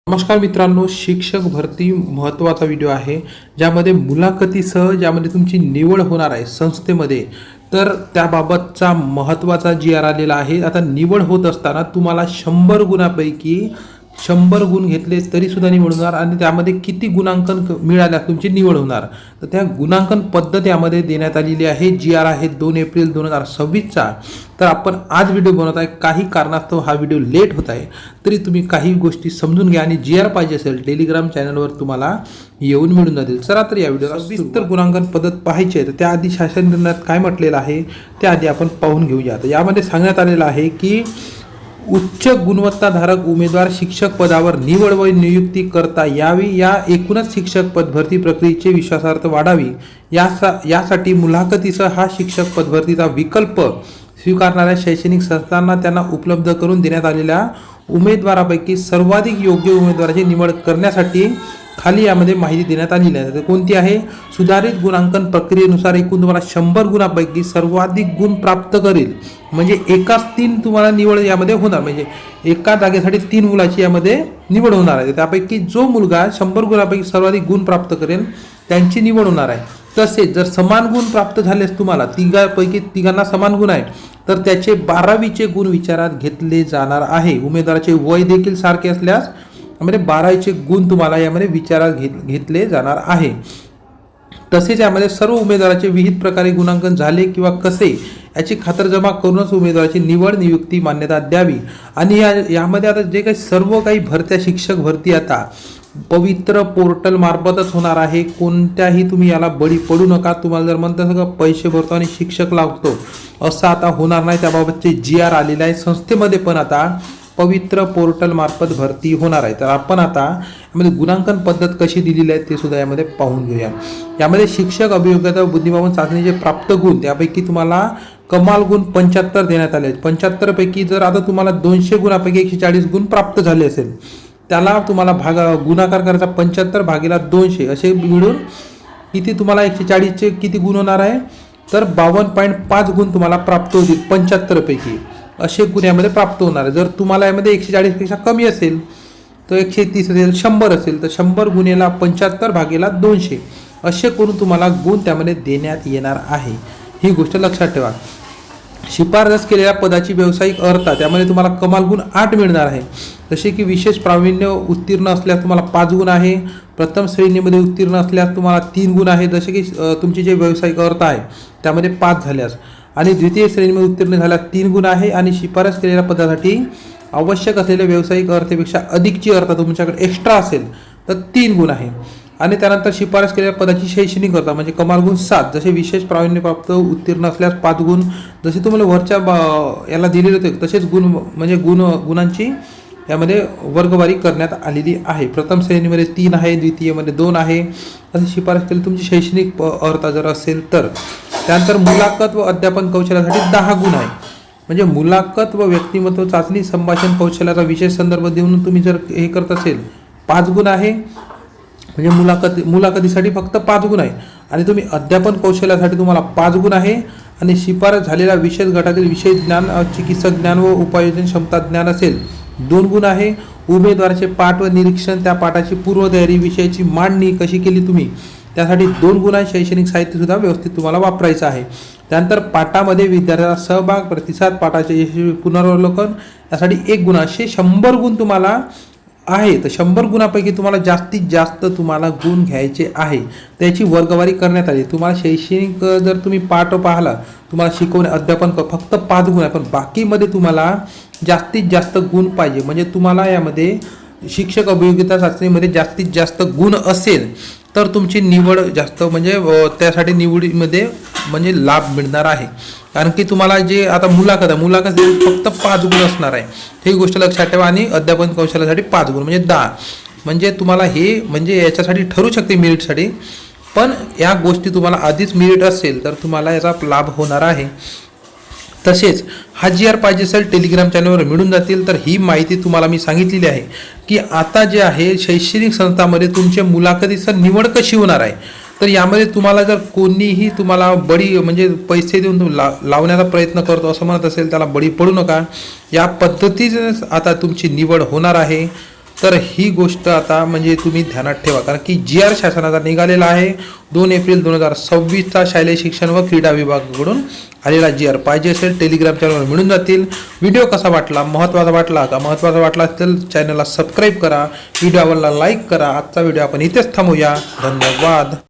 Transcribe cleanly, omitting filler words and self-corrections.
नमस्कार मित्रांनो, शिक्षक भरती महत्त्वाचा व्हिडिओ आहे ज्यामध्ये मुलाखतीसह ज्यामध्ये तुमची निवड होणार आहे संस्थेमध्ये। तर त्याबाबतचा महत्त्वाचा जी आर आलेला आहे। आता निवड होत असताना तुम्हाला 100 गुणांपैकी 100 गुण घेतले तरी सुद्धा निवड होणार आणि त्यामध्ये किती गुणांकन मिळाल्यास तुमची निवड होणार। तर त्या गुणांकन पद्धत यामध्ये देण्यात आलेली आहे। जी आर आहे 2 एप्रिल 2026 चा। तर आपण आज व्हिडिओ बनवत आहे, काही कारणास्तव हा व्हिडिओ लेट होत आहे, तरी तुम्ही काही गोष्टी समजून घ्या आणि जी आर पाहिजे असेल टेलिग्राम चॅनलवर तुम्हाला येऊन मिळून जातील। चला तर या व्हिडिओला सविस्तर गुणांकन पद्धत पाहायची आहे। तर त्याआधी शासन निर्णयात काय म्हटलेलं आहे त्याआधी आपण पाहून घेऊया। तर यामध्ये सांगण्यात आलेलं आहे की उच्च गुणवत्ताधारक उमेदवार शिक्षक पदावर निवड व नियुक्ती करता यावी, या एकूणच शिक्षक पद भरती प्रक्रियेची विश्वासार्हता वाढावी यासाठी मुलाखतीसह हा शिक्षक पद भरतीचा विकल्प स्वीकारणाऱ्या शैक्षणिक संस्थांना त्यांना उपलब्ध करून देण्यात आलेल्या उमेदवारापैकी सर्वाधिक योग्य उमेदवाराची निवड करण्यासाठी खाली यामध्ये माहिती देण्यात आलेली आहे। कोणती आहे? सुधारित गुणांकन प्रक्रियेनुसार एकूण तुम्हाला 100 गुणांपैकी सर्वाधिक गुण प्राप्त करेल, म्हणजे एकाच 3 तुम्हाला निवड यामध्ये होणार, म्हणजे एका जागेसाठी 3 मुलाची यामध्ये निवड होणार आहे। त्यापैकी जो मुलगा 100 गुणांपैकी सर्वाधिक गुण प्राप्त करेल त्यांची निवड होणार आहे। तसेच जर समान गुण प्राप्त झालेस, तुम्हाला तिघांपैकी तिघांना समान गुण आहे, तर त्याचे 12वीचे गुण विचारात घेतले जाणार आहे। उमेदवाराचे वय देखील सारखे असल्यास यामध्ये 12वीचे गुण तुम्हाला यामध्ये विचारात घेतले जाणार आहे। तसेच यामध्ये सर्व उमेदवाराचे विविध प्रकारे गुणांकन झाले किंवा कसे याची खातरजमा करूनच उमेदवाराची निवड नियुक्ती मान्यता द्यावी। आणि यामध्ये आता जे काही सर्व काही भरत्या शिक्षक भरती आता पवित्र पोर्टल मार्फतच होणार आहे। कोणत्याही तुम्ही याला बळी पडू नका। तुम्हाला जर म्हणता सगळं पैसे भरतो आणि शिक्षक लागतो असं आता होणार नाही। त्याबाबतचे जी आर आलेले आहे। संस्थेमध्ये पण आता पवित्र पोर्टल मार्फत भरती होणार आहे। तर आपण आता यामध्ये गुणांकन पद्धत कशी दिलेली आहे ते सुद्धा यामध्ये पाहून घेऊया। यामध्ये शिक्षक अभियोग्यता व बुद्धिबळावून चाचणीचे प्राप्त गुण त्यापैकी तुम्हाला कमाल गुण 75 देण्यात आले आहेत। 75 पैकी जर आता तुम्हाला 200 गुणांपैकी 140 गुण प्राप्त झाले असेल, त्याला तुम्हाला गुणाकार करायचा 75 भागिले 200 असे मिळून किती तुम्हाला 140चे किती गुण होणार आहे, तर 52.5 गुण तुम्हाला प्राप्त होतील। 75 पैकी असे गुण यामध्ये प्राप्त होणार आहे। जर तुम्हाला यामध्ये 140 पेक्षा कमी असेल तर 130 असेल, 100 असेल तर 100 गुणेला 75 भागिले 200 असे करून तुम्हाला गुण त्यामध्ये देण्यात येणार आहे। ही गोष्ट लक्षात ठेवा। शिफारस केलेल्या पदाची व्यावसायिक अर्हता त्यामध्ये तुम्हाला कमाल गुण 8 मिळणार आहे। जसे की विशेष प्रावीण्य उत्तीर्ण असल्यास तुम्हाला 5 गुण आहे, प्रथम श्रेणीमध्ये उत्तीर्ण असल्यास तुम्हाला 3 गुण आहे, जसे की तुमची जे व्यावसायिक अर्हता आहे त्यामध्ये 5 झाल्यास, आणि द्वितीय श्रेणीमध्ये उत्तीर्ण झाल्यास 3 गुण आहे, आणि शिफारस केलेल्या पदासाठी आवश्यक असलेल्या व्यावसायिक अर्हतेपेक्षा अधिकची अर्हता तुमच्याकडे एक्स्ट्रा असेल तर 3 गुण आहे। आणि त्यानंतर शिफारस केलेल्या पदाची शैक्षणिक अर्हता म्हणजे कमाल गुण 7, जसे विशेष प्रावीण्य प्राप्त उत्तीर्ण असल्यास 5 गुण, जसे तुम्हाला वरच्या याला दिलेले होते तसेच गुण म्हणजे गुणांची यामध्ये वर्गवारी करण्यात आलेली आहे। प्रथम श्रेणीमध्ये 3 आहे, द्वितीयमध्ये 2 आहे, असे शिफारस केली तुमची शैक्षणिक अर्हता जर असेल तर। त्यानंतर मुलाखत व अध्यापन कौशल्यासाठी 10 गुण आहे, म्हणजे मुलाखत व व्यक्तिमत्व चाचणी संभाषण कौशल्याचा विशेष संदर्भ देऊन तुम्ही जर हे करत असेल 5 गुण आहे, म्हणजे मुलाखतीसाठी फक्त 5 गुण आहे, आणि तुम्ही अध्यापन कौशल्यासाठी तुम्हाला 5 गुण आहे, आणि शिफारस झालेल्या विशेष गटातील विषय ज्ञान, चिकित्सक ज्ञान व उपाययोजन क्षमता ज्ञान असेल 2 गुण आहे। उमेदवाराचे पाठ व निरीक्षण त्या पाठाची पूर्वतयारी विषयाची मांडणी कशी केली तुम्ही त्यासाठी 2 गुण आहे। शैक्षणिक साहित्य सुद्धा व्यवस्थित तुम्हाला वापरायचं आहे। त्यानंतर पाठामध्ये विद्यार्थ्याचा सहभाग, प्रतिसाद, पाठाचे यशस्वी पुनरावलोकन यासाठी 1 गुण, असे 100 गुण तुम्हाला आहे। तर 100 गुणांपैकी तुम्हाला जास्तीत जास्त तुम्हाला गुण घ्यायचे आहे, त्याची वर्गवारी करण्यात आली। तुम्हाला शैक्षणिक जर तुम्ही पाठ पाहिला तुम्हाला शिकवणे अध्यापन फक्त 5 गुण आहे, पण बाकीमध्ये तुम्हाला जास्तीत जास्त गुण पाहिजे, म्हणजे तुम्हाला यामध्ये शिक्षक अभियोग्यता चाचणीमध्ये जास्तीत जास्त गुण असेल तर तुमची निवड जास्त म्हणजे त्यासाठी निवडीमध्ये म्हणजे लाभ मिळणार आहे। कारण की तुम्हाला जे आता मुलाखत फक्त 5 गुण असणार आहे, ही गोष्ट लक्षात ठेवा। आणि अध्यापन कौशल्यासाठी 5 गुण म्हणजे 10, म्हणजे तुम्हाला हे म्हणजे याच्यासाठी ठरू शकते मेरिटसाठी, पण या गोष्टी तुम्हाला आधीच मेरिट असेल तर तुम्हाला याचा लाभ होणार आहे। तसेच हा जी आर पाहिजे असेल टेलिग्राम चॅनलवर मिळून जातील। तर ही माहिती तुम्हाला मी सांगितलेली आहे की आता जे आहे शैक्षणिक संस्थांमध्ये तुमच्या मुलाखतीसह निवड कशी होणार आहे। तर यामध्ये तुम्हाला जर कोणीही तुम्हाला बळी म्हणजे पैसे देऊन लावण्याचा प्रयत्न करतो असं म्हणत असेल त्याला बळी पडू नका। या पद्धतीने आता तुमची निवड होणार आहे। तर ही गोष्ट आता म्हणजे तुम्ही ध्यानात ठेवा, कारण की GR शासनाचा निघालेला आहे 2 एप्रिल 2026चा शालेय शिक्षण व क्रीडा विभागाकडून आलेला GR. पाहिजे असेल टेलिग्राम चॅनलवर मिळून जातील. व्हिडिओ कसा वाटला, महत्त्वाचा वाटला का? महत्त्वाचा वाटला असेल चॅनलला सबस्क्राईब करा, व्हिडिओला लाईक करा. आजचा व्हिडिओ आपण इथेच थांबूया. धन्यवाद.